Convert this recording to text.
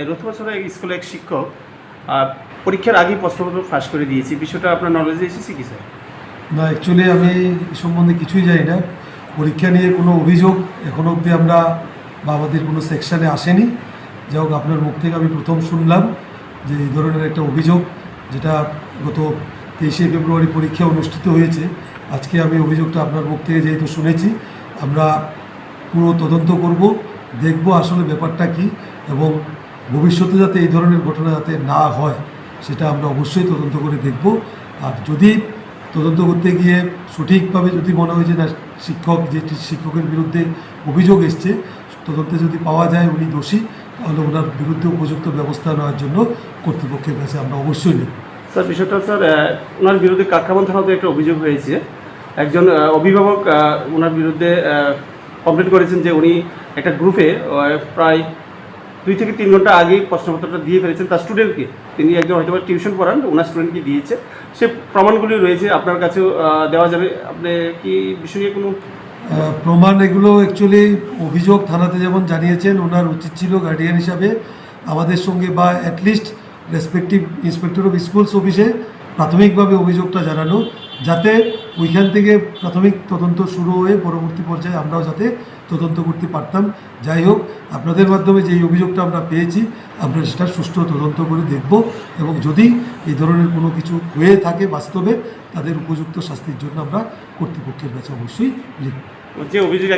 রথবছরে স্কুলে এক শিক্ষক পরীক্ষার আগেই প্রশ্নপত্র ফাঁস করে দিয়েছি, বিষয়টা আপনার নলেজে এসেছে কি স্যার? না, অ্যাকচুয়ালি আমি এই সম্বন্ধে কিছুই জানি না। পরীক্ষা নিয়ে কোনো অভিযোগ এখনও অবধি আমরা বা আমাদের কোনো সেকশানে আসেনি। যাই হোক, আপনার মুখ থেকে আমি প্রথম শুনলাম যে এই ধরনের একটা অভিযোগ, যেটা গত 23শে ফেব্রুয়ারি পরীক্ষা অনুষ্ঠিত হয়েছে। আজকে আমি অভিযোগটা আপনার মুখ থেকে যেহেতু শুনেছি, আমরা পুরো তদন্ত করব, দেখব আসলে ব্যাপারটা কী, এবং ভবিষ্যতে যাতে এই ধরনের ঘটনা যাতে না হয় সেটা আমরা অবশ্যই তদন্ত করে দেখব। আর যদি তদন্ত করতে গিয়ে সঠিকভাবে যদি মনে হয় যে না, শিক্ষকের বিরুদ্ধে অভিযোগ এসছে, তদন্তে যদি পাওয়া যায় উনি দোষী, তাহলে ওনার বিরুদ্ধে উপযুক্ত ব্যবস্থা নেওয়ার জন্য কর্তৃপক্ষের কাছে আমরা অবশ্যই নেব। স্যার, বিষয়টা স্যার, ওনার বিরুদ্ধে কাকরাবন থানাতে একটা অভিযোগ হয়েছে। একজন অভিভাবক ওনার বিরুদ্ধে কমপ্লেন করেছেন যে উনি একটা গ্রুপে প্রায় 2 থেকে 3 ঘন্টা আগেই প্রশ্নপত্রটা দিয়ে ফেলেছেন তার স্টুডেন্টকে। তিনি একজন হয়তো টিউশন পড়ান, ওনার স্টুডেন্টকে দিয়েছে। সে প্রমাণগুলি রয়েছে, আপনার কাছেও দেওয়া যাবে। আপনি কি বিষয় নিয়ে কোনো প্রমাণ এগুলো অ্যাকচুয়ালি অভিযোগ থানাতে যেমন জানিয়েছেন, ওনার উচিত ছিল গার্ডিয়ান হিসাবে আমাদের সঙ্গে বা at least respective inspector of schools অফিসে প্রাথমিকভাবে অভিযোগটা জানানো, যাতে ওইখান থেকে প্রাথমিক তদন্ত শুরু হয়ে পরবর্তী পর্যায়ে আমরাও যাতে তদন্ত করতে পারতাম। যাই হোক, আপনাদের মাধ্যমে যেই অভিযোগটা আমরা পেয়েছি, আমরা সেটা সুষ্ঠু তদন্ত করে দেখব, এবং যদি এই ধরনের কোনো কিছু হয়ে থাকে বাস্তবে, তাদের উপযুক্ত শাস্তির জন্য আমরা কর্তৃপক্ষের কাছে অবশ্যই লিখব। যে অভিযোগ